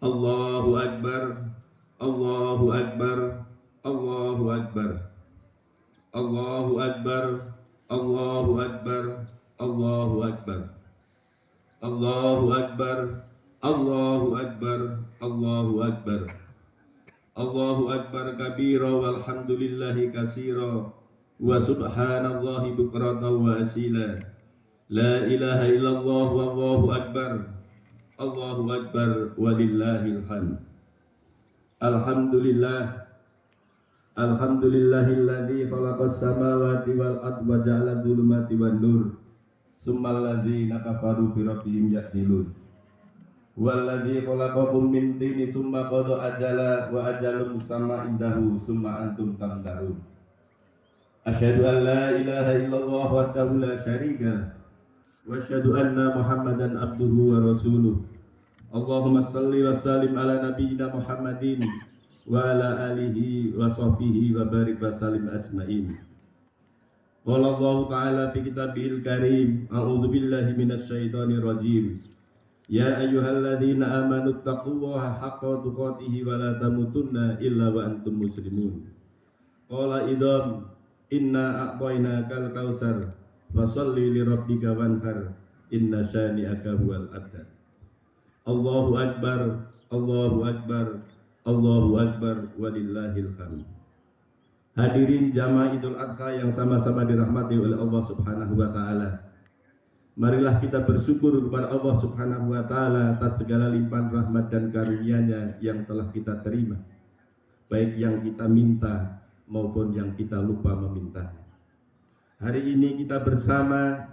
Allahu Akbar, Allahu Akbar, Allahu Akbar, Allahu Akbar, Allahu Akbar, Allahu Akbar, Allahu Akbar, Allahu Akbar, Allahu Akbar, Allahu Akbar kabira walhamdulillahi kasira wa subhanallahi bukratan wa asila. La ilaha illallah wallahu akbar. Allahu akbar walillahil hamd. Alhamdulillah. Alhamdulillahilladzi khalaqas samawati wal arda wa ja'ala dzulumati wan nur. Summal ladzina kafaru bi rabbihim ya'dilun. Walladzi khalaqakum min tini summa qada ajala wa ajalun musamma indahu summa antum tamtarun. Asyhadu an la ilaha illallah wahdahu la syarika wa asyhadu anna Muhammadan abduhu wa rasuluh. Allahumma salli wa sallim ala nabiyyina Muhammadin wa ala alihi wa sahbihi wa barik wa sallim ajmain. Qala Allah ta'ala fi kitabihil karim, a'udzu billahi minasy syaithanir rajim. Ya ayyuhalladzina amanu taqullaha haqqa tuqatih wa la tamutunna illa wa antum muslimun. Qala idham inna a'tainakal kautsar fasalli li rabbika wanhar inna syani'aka huwal abtar. Allahu akbar, Allahu akbar, Allahu akbar walillahil hamd. Hadirin jamaah Idul Adha yang sama-sama dirahmati oleh Allah Subhanahu wa taala. Marilah kita bersyukur kepada Allah Subhanahu wa taala atas segala limpahan rahmat dan karunia-Nya yang telah kita terima, baik yang kita minta maupun yang kita lupa memintanya. Hari ini kita bersama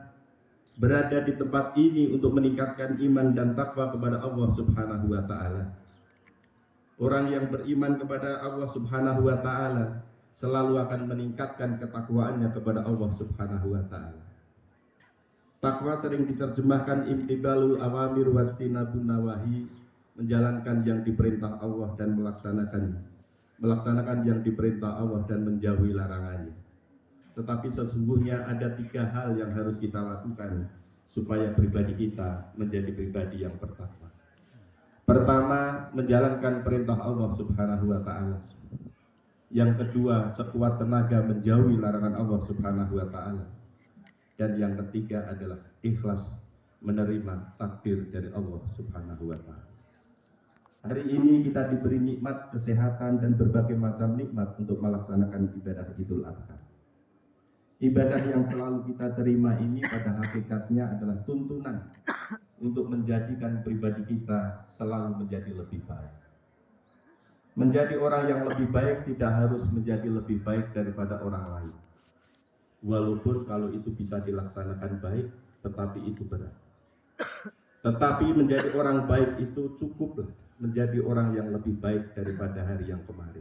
berada di tempat ini untuk meningkatkan iman dan takwa kepada Allah Subhanahu wa taala. Orang yang beriman kepada Allah Subhanahu wa taala selalu akan meningkatkan ketakwaannya kepada Allah Subhanahu wa taala. Takwa sering diterjemahkan imtibalul awamir wajtinabun nawahi, menjalankan yang diperintah Allah dan melaksanakan yang diperintah Allah dan menjauhi larangannya. Tetapi sesungguhnya ada 3 hal yang harus kita lakukan supaya pribadi kita menjadi pribadi yang bertakwa. Pertama, menjalankan perintah Allah Subhanahu wa taala. Yang kedua, sekuat tenaga menjauhi larangan Allah Subhanahu wa taala. Dan yang ketiga adalah ikhlas menerima takdir dari Allah Subhanahu wa taala. Hari ini kita diberi nikmat kesehatan dan berbagai macam nikmat untuk melaksanakan ibadah Idul Adha. Ibadah yang selalu kita terima ini pada hakikatnya adalah tuntunan untuk menjadikan pribadi kita selalu menjadi lebih baik. Menjadi orang yang lebih baik tidak harus menjadi lebih baik daripada orang lain. Walaupun kalau itu bisa dilaksanakan baik, tetapi itu berat. Tetapi menjadi orang baik itu cukuplah menjadi orang yang lebih baik daripada hari yang kemarin.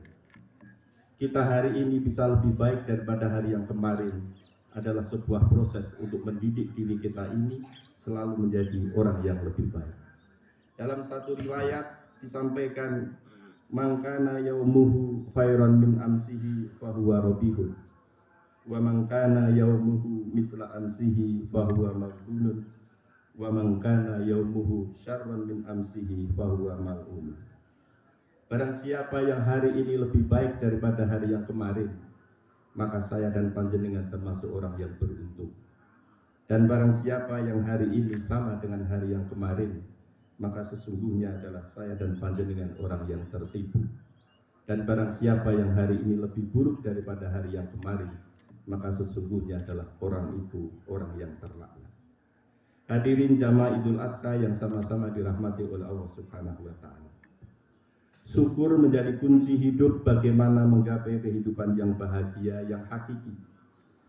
Kita hari ini bisa lebih baik daripada hari yang kemarin adalah sebuah proses untuk mendidik diri kita ini selalu menjadi orang yang lebih baik. Dalam satu riwayat disampaikan, mangkana yaumuhu khairan min amsihi fahuwa robihun, wa mangkana yaumuhu misla amsihi fahuwa maghbunun, wa mangkana yaumuhu syarran min amsihi fahuwa mal'un. Barang siapa yang hari ini lebih baik daripada hari yang kemarin, maka saya dan panjenengan termasuk orang yang beruntung. Dan barang siapa yang hari ini sama dengan hari yang kemarin, maka sesungguhnya adalah saya dan panjenengan orang yang tertipu. Dan barang siapa yang hari ini lebih buruk daripada hari yang kemarin, maka sesungguhnya adalah orang itu orang yang terlaknat. Hadirin jamaah Idul Adha yang sama-sama dirahmati oleh Allah Subhanahu wa taala. Syukur menjadi kunci hidup bagaimana menggapai kehidupan yang bahagia, yang hakiki.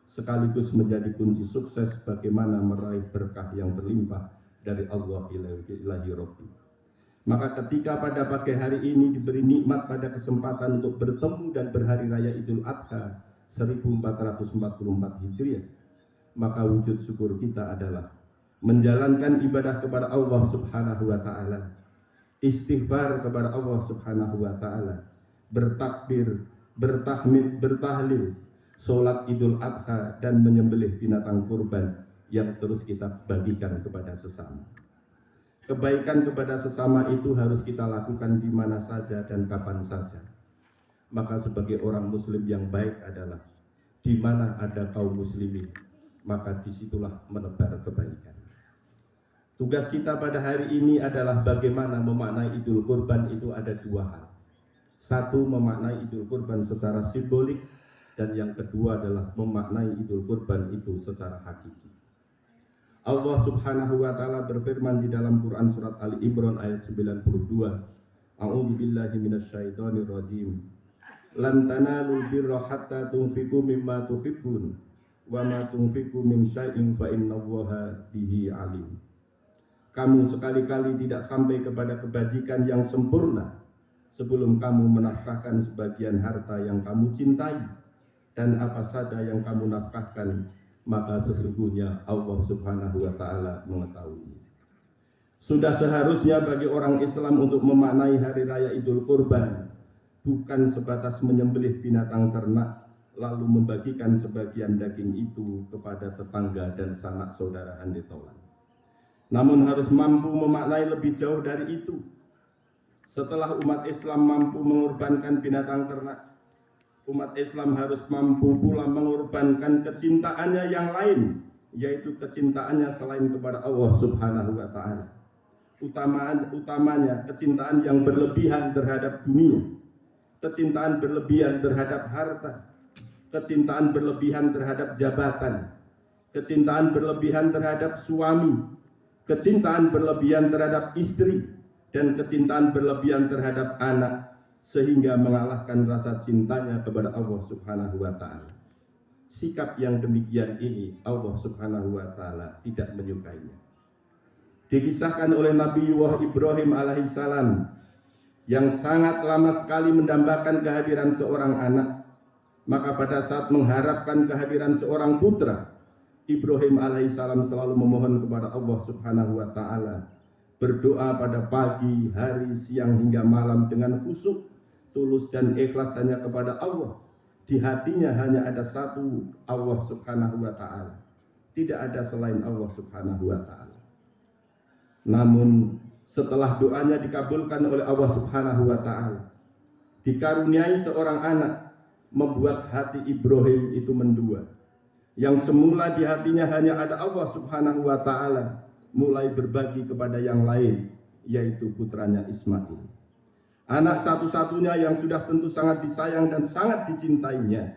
Sekaligus menjadi kunci sukses bagaimana meraih berkah yang berlimpah dari Allah ilahi Rabbi. Maka ketika pada pagi hari ini diberi nikmat pada kesempatan untuk bertemu dan berhari raya Idul Adha 1444 Hijriah, maka wujud syukur kita adalah menjalankan ibadah kepada Allah Subhanahu wa taala, istighfar kepada Allah Subhanahu wa taala, bertakbir, bertahmid, bertahlil, sholat Idul Adha dan menyembelih binatang kurban yang terus kita bagikan kepada sesama. Kebaikan kepada sesama itu harus kita lakukan di mana saja dan kapan saja. Maka sebagai orang muslim yang baik adalah di mana ada kaum muslimin, maka disitulah menebar kebaikan. Tugas kita pada hari ini adalah bagaimana memaknai Idul Kurban itu ada dua hal. Satu, memaknai Idul Kurban secara simbolik, dan yang kedua adalah memaknai Idul Kurban itu secara hakiki. Allah Subhanahu wa taala berfirman di dalam Quran surat Ali Imran ayat 92. A'udzu billahi minasyaitonir rajim. Lan tanalul birra hatta tunfiqu mimma tuhibbun wa ma tunfiqu min syai'in fa innallaha bihi alim. Kamu sekali-kali tidak sampai kepada kebajikan yang sempurna sebelum kamu menafkahkan sebagian harta yang kamu cintai, dan apa saja yang kamu nafkahkan maka sesungguhnya Allah Subhanahu wa taala mengetahui. Sudah seharusnya bagi orang Islam untuk memaknai hari raya Idul Kurban bukan sebatas menyembelih binatang ternak lalu membagikan sebagian daging itu kepada tetangga dan sanak saudara handetolan. Namun harus mampu memaknai lebih jauh dari itu. Setelah umat Islam mampu mengorbankan binatang ternak, umat Islam harus mampu pula mengorbankan kecintaannya yang lain, yaitu kecintaannya selain kepada Allah Subhanahu wa taala. Utamanya kecintaan yang berlebihan terhadap dunia, kecintaan berlebihan terhadap harta, kecintaan berlebihan terhadap jabatan, kecintaan berlebihan terhadap suami, kecintaan berlebihan terhadap istri, dan kecintaan berlebihan terhadap anak, sehingga mengalahkan rasa cintanya kepada Allah Subhanahu wa taala. Sikap yang demikian ini Allah Subhanahu wa taala tidak menyukainya. Dikisahkan oleh Nabi Ibrahim alaihissalam yang sangat lama sekali mendambakan kehadiran seorang anak, maka pada saat mengharapkan kehadiran seorang putra, Ibrahim alaihissalam selalu memohon kepada Allah Subhanahu wa taala, berdoa pada pagi, hari, siang hingga malam dengan khusyuk, tulus dan ikhlas hanya kepada Allah. Di hatinya hanya ada satu, Allah Subhanahu wa taala. Tidak ada selain Allah Subhanahu wa taala. Namun setelah doanya dikabulkan oleh Allah Subhanahu wa taala, dikaruniai seorang anak, membuat hati Ibrahim itu mendua. Yang semula di hatinya hanya ada Allah Subhanahu wa taala, mulai berbagi kepada yang lain, yaitu putranya Ismail. Anak satu-satunya yang sudah tentu sangat disayang dan sangat dicintainya.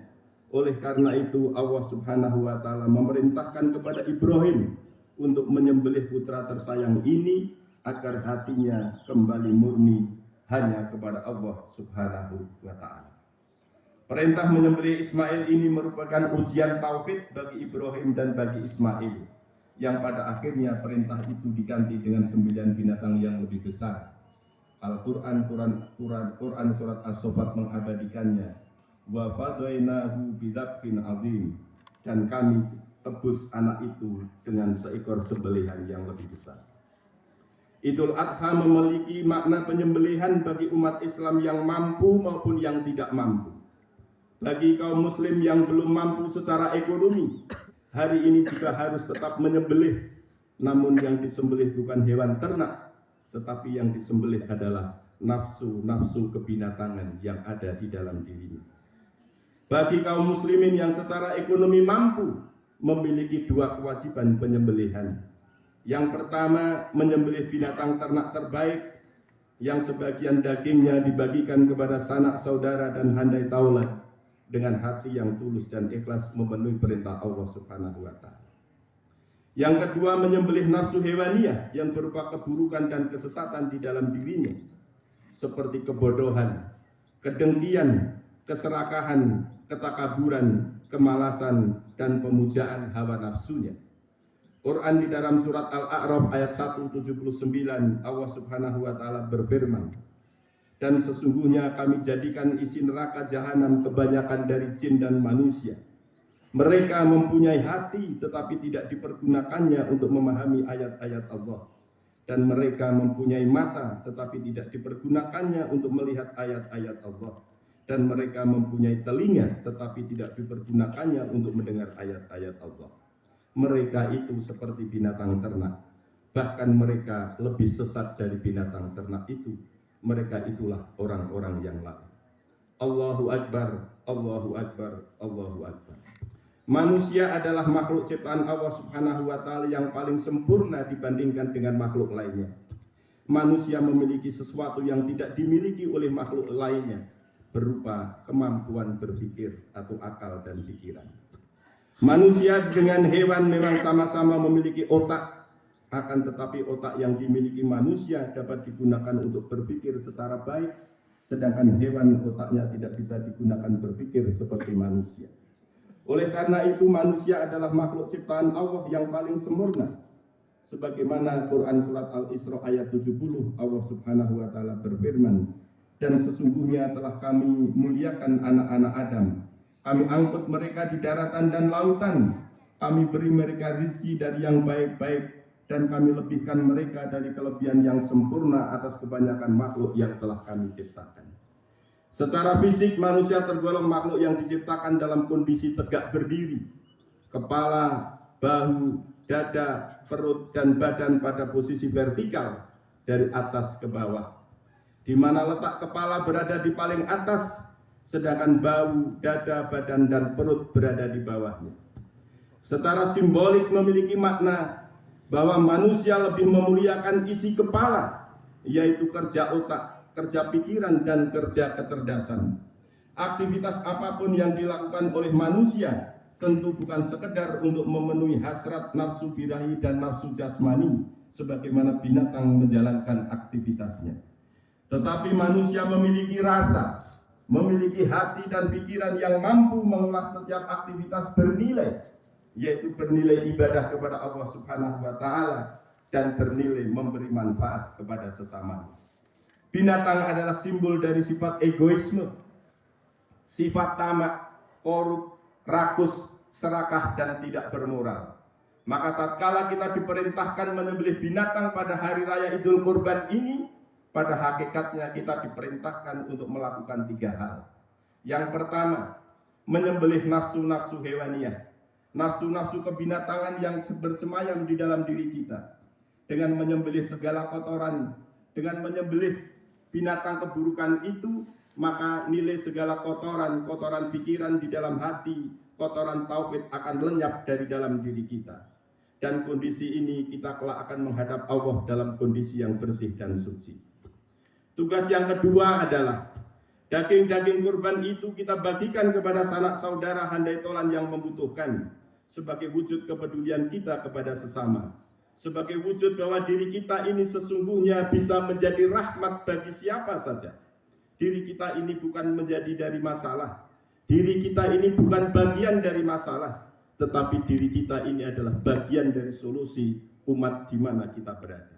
Oleh karena itu Allah Subhanahu wa taala memerintahkan kepada Ibrahim untuk menyembelih putra tersayang ini agar hatinya kembali murni hanya kepada Allah Subhanahu wa taala. Perintah menyembelih Ismail ini merupakan ujian tauhid bagi Ibrahim dan bagi Ismail, yang pada akhirnya perintah itu diganti dengan 9 binatang yang lebih besar. Al-Quran surat As-Saffat mengabadikannya. Wa fadainahu bidzabhin azim, dan kami tebus anak itu dengan seekor sembelihan yang lebih besar. Idul Adha memiliki makna penyembelihan bagi umat Islam yang mampu maupun yang tidak mampu. Bagi kaum muslim yang belum mampu secara ekonomi, hari ini juga harus tetap menyembelih. Namun yang disembelih bukan hewan ternak, tetapi yang disembelih adalah nafsu-nafsu kebinatangan yang ada di dalam dirinya. Bagi kaum muslimin yang secara ekonomi mampu, memiliki 2 kewajiban penyembelihan. Yang pertama, menyembelih binatang ternak terbaik yang sebagian dagingnya dibagikan kepada sanak saudara dan handai taulan dengan hati yang tulus dan ikhlas memenuhi perintah Allah Subhanahu wa taala. Yang kedua, menyembelih nafsu hewaniyah yang berupa keburukan dan kesesatan di dalam dirinya, seperti kebodohan, kedengkian, keserakahan, ketakaburan, kemalasan, dan pemujaan hawa nafsunya. Quran di dalam surat Al-A'raf ayat 179, Allah Subhanahu wa taala berfirman, dan sesungguhnya kami jadikan isi neraka jahanam kebanyakan dari jin dan manusia. Mereka mempunyai hati tetapi tidak dipergunakannya untuk memahami ayat-ayat Allah. Dan mereka mempunyai mata tetapi tidak dipergunakannya untuk melihat ayat-ayat Allah. Dan mereka mempunyai telinga tetapi tidak dipergunakannya untuk mendengar ayat-ayat Allah. Mereka itu seperti binatang ternak. bahkan mereka lebih sesat dari binatang ternak itu. Mereka itulah orang-orang yang lain. Allahu Akbar, Allahu Akbar, Allahu Akbar. Manusia adalah makhluk ciptaan Allah Subhanahu wa Ta'ala yang paling sempurna dibandingkan dengan makhluk lainnya. Manusia memiliki sesuatu yang tidak dimiliki oleh makhluk lainnya, berupa kemampuan berpikir atau akal dan pikiran. Manusia dengan hewan memang sama-sama memiliki otak, akan tetapi otak yang dimiliki manusia dapat digunakan untuk berpikir secara baik, sedangkan hewan otaknya tidak bisa digunakan berpikir seperti manusia. Oleh karena itu manusia adalah makhluk ciptaan Allah yang paling sempurna. Sebagaimana Quran surat Al-Isra ayat 70, Allah Subhanahu wa Ta'ala berfirman, dan sesungguhnya telah kami muliakan anak-anak Adam. Kami angkut mereka di daratan dan lautan. Kami beri mereka rizki dari yang baik-baik, dan kami lebihkan mereka dari kelebihan yang sempurna atas kebanyakan makhluk yang telah kami ciptakan. Secara fisik manusia tergolong makhluk yang diciptakan dalam kondisi tegak berdiri. Kepala, bahu, dada, perut, dan badan pada posisi vertikal dari atas ke bawah, di mana letak kepala berada di paling atas, sedangkan bahu, dada, badan, dan perut berada di bawahnya. Secara simbolik memiliki makna bahwa manusia lebih memuliakan isi kepala, yaitu kerja otak, kerja pikiran, dan kerja kecerdasan. Aktivitas apapun yang dilakukan oleh manusia tentu bukan sekedar untuk memenuhi hasrat nafsu birahi dan nafsu jasmani sebagaimana binatang menjalankan aktivitasnya. Tetapi manusia memiliki rasa, memiliki hati dan pikiran yang mampu mengolah setiap aktivitas bernilai, yaitu bernilai ibadah kepada Allah Subhanahu wa Ta'ala dan bernilai memberi manfaat kepada sesama. Binatang adalah simbol dari sifat egoisme, sifat tamak, korup, rakus, serakah, dan tidak bermoral. Maka tatkala kita diperintahkan menyembelih binatang pada hari raya Idul Kurban ini, pada hakikatnya kita diperintahkan untuk melakukan 3 hal. Yang pertama, menyembelih nafsu-nafsu hewaniyah, nafsu-nafsu kebinatangan yang bersemayam di dalam diri kita. Dengan menyembelih segala kotoran, dengan menyembelih binatang keburukan itu, maka nilai segala kotoran pikiran di dalam hati, kotoran tauhid akan lenyap dari dalam diri kita. Dan kondisi ini kita kelak akan menghadap Allah dalam kondisi yang bersih dan suci. Tugas yang kedua adalah daging-daging kurban itu kita bagikan kepada sanak saudara handai tolan yang membutuhkan, sebagai wujud kepedulian kita kepada sesama, sebagai wujud bahwa diri kita ini sesungguhnya bisa menjadi rahmat bagi siapa saja. Diri kita ini bukan menjadi dari masalah, diri kita ini bukan bagian dari masalah, tetapi diri kita ini adalah bagian dari solusi umat di mana kita berada.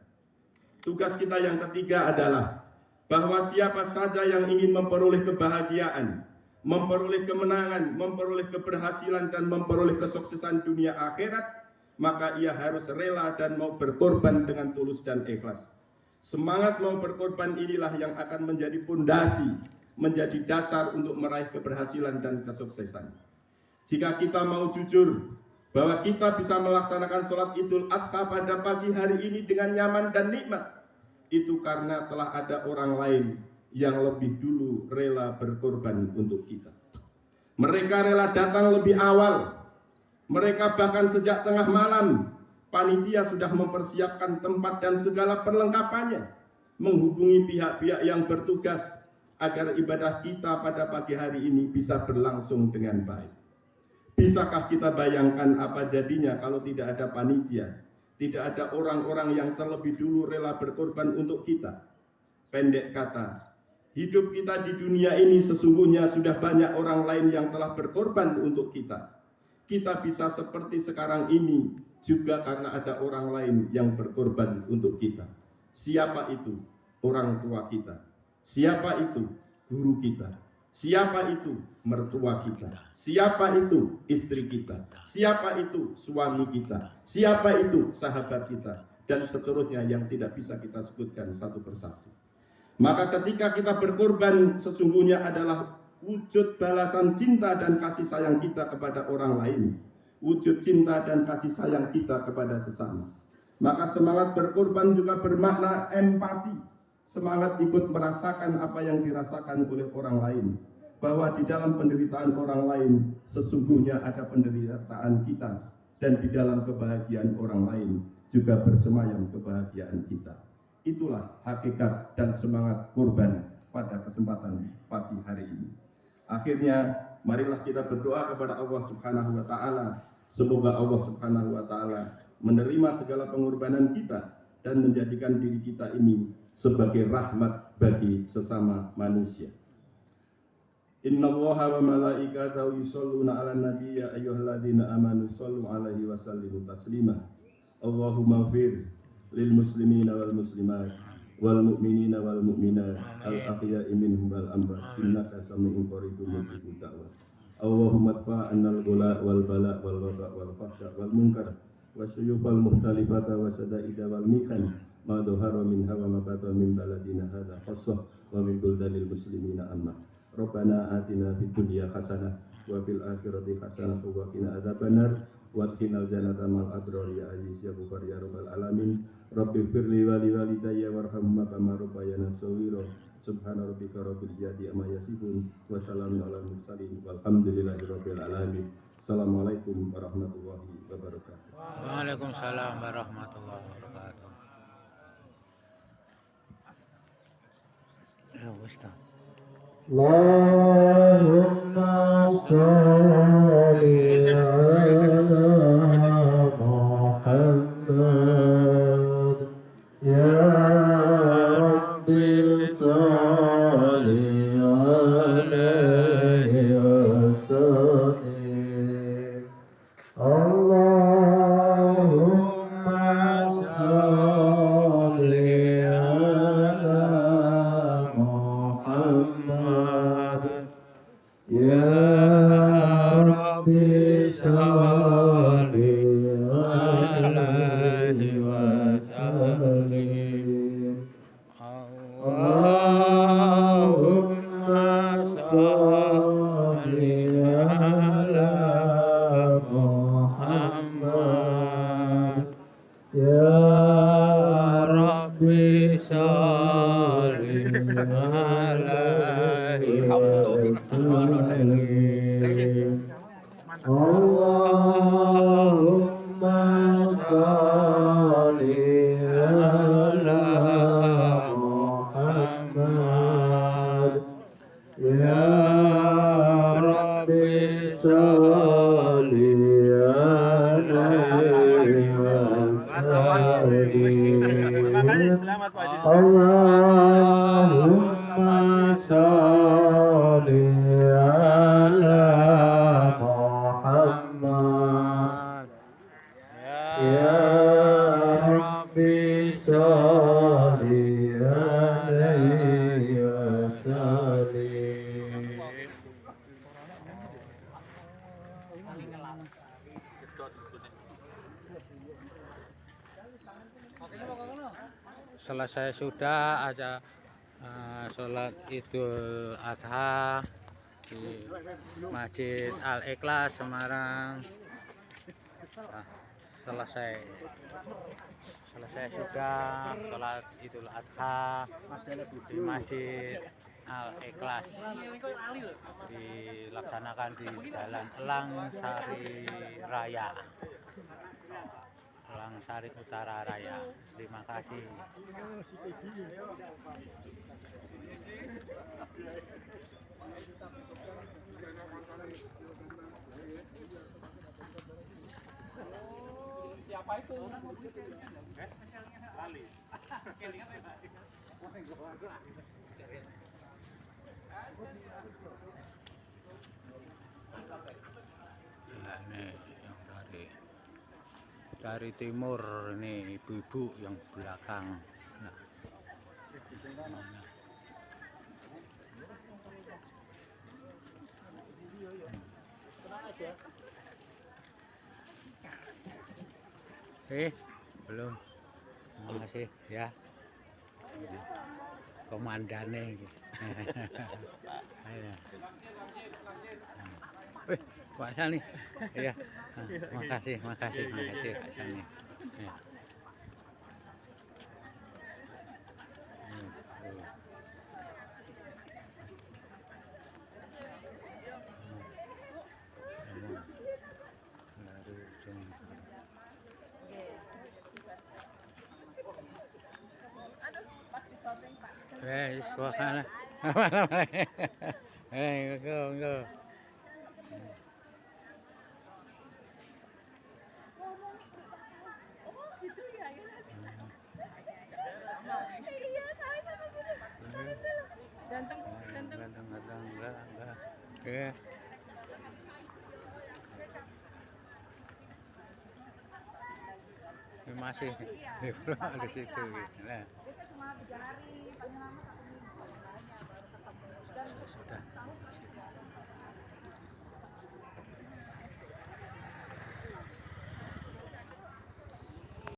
Tugas kita yang ketiga adalah bahwa siapa saja yang ingin memperoleh kebahagiaan, memperoleh kemenangan, memperoleh keberhasilan, dan memperoleh kesuksesan dunia akhirat, maka ia harus rela dan mau berkorban dengan tulus dan ikhlas. Semangat mau berkorban inilah yang akan menjadi pondasi, menjadi dasar untuk meraih keberhasilan dan kesuksesan. Jika kita mau jujur bahwa kita bisa melaksanakan sholat Idul Adha pada pagi hari ini dengan nyaman dan nikmat, itu karena telah ada orang lain yang lebih dulu rela berkorban untuk kita. Mereka rela datang lebih awal. Mereka bahkan sejak tengah malam, panitia sudah mempersiapkan tempat dan segala perlengkapannya, menghubungi pihak-pihak yang bertugas agar ibadah kita pada pagi hari ini bisa berlangsung dengan baik. Bisakah kita bayangkan apa jadinya kalau tidak ada panitia, tidak ada orang-orang yang terlebih dulu rela berkorban untuk kita? Pendek kata, hidup kita di dunia ini sesungguhnya sudah banyak orang lain yang telah berkorban untuk kita. Kita bisa seperti sekarang ini juga karena ada orang lain yang berkorban untuk kita. Siapa itu? Orang tua kita. Siapa itu? Guru kita. Siapa itu? Mertua kita. Siapa itu? Istri kita. Siapa itu? Suami kita. Siapa itu? Sahabat kita. Dan seterusnya yang tidak bisa kita sebutkan satu persatu. Maka ketika kita berkorban sesungguhnya adalah wujud balasan cinta dan kasih sayang kita kepada orang lain. Wujud cinta dan kasih sayang kita kepada sesama. Maka semangat berkorban juga bermakna empati, semangat ikut merasakan apa yang dirasakan oleh orang lain, bahwa di dalam penderitaan orang lain sesungguhnya ada penderitaan kita, dan di dalam kebahagiaan orang lain juga bersemayam kebahagiaan kita. Itulah hakikat dan semangat kurban pada kesempatan pagi hari ini. Akhirnya, marilah kita berdoa kepada Allah Subhanahu wa taala. Semoga Allah Subhanahu wa taala menerima segala pengorbanan kita dan menjadikan diri kita ini sebagai rahmat bagi sesama manusia. Innallaha wa malaikatahu yusholluna 'alan nabi ya ayyuhalladzina amanu shollu 'alaihi wa sallimu taslima. Allahumma ighfir lil muslimina wal muslimat wal mu'minina wal mu'minat al ahya'i minhum wal amwat innaka sami'un qaribun mujibud da'wat. Allahumma adfa' 'annal ghula wal bala wal waba wal fahsya wal munkar wasyuyufal mukhtalifata wa sadaida wal mikan ma dhahara minha wa ma batana min baladina hadza khassah wa min buldanil muslimina amma. Rabbana atina fid dunya hasanah wa fil akhirati hasanah wa qina adzabannar wa qina jannata mal abrar ya aziz ya ghafar ya rabbal alamin. Rabbi firli wa li walidayya warhamhuma kama rabbayana shaghira. Subhana rabbika rabbil izzati amma yasifun wa salamun alal mursalin walhamdulillahi rabbil alamin. Assalamualaikum warahmatullahi wabarakatuh. Waalaikumsalam warahmatullahi wabarakatuh. Ya Ustaz. Allahumma sholli ala Muhammad ya Rabbi sholli alaihi wasallim. Allahumma sholli ala Muhammad ya Rabbi sholli alaihi wasallim. Allahumma sholli ala Muhammad ya Rabbi sholli alaihi wasallim. Allahumma sholli ala Muhammad ya Rabbi sholli alaihi wasallam. Allahumma sholli ala Muhammad ya Rabbi sholli alaihi wasallim. Selesai sudah aja sholat Idul Adha di Masjid Al-Ikhlas Semarang. Selesai sudah sholat Idul Adha di Masjid Al-Ikhlas, dilaksanakan di Jalan Elang Sari Raya, Elang Sari Utara Raya. Terima kasih. Siapa itu? Nah, ini yang dari timur, ini ibu-ibu yang belakang. Nah. Belum. Masih ya. Komandannya gitu. Pak Sani. Ya. Makasih Pak Sani. Ya. Wes, wah. Go. Ganteng. Ganteng. Oke. Ini masih di situ gitu. Nah, Biasa cuma 3 hari, paling lama 1 minggu. sudah.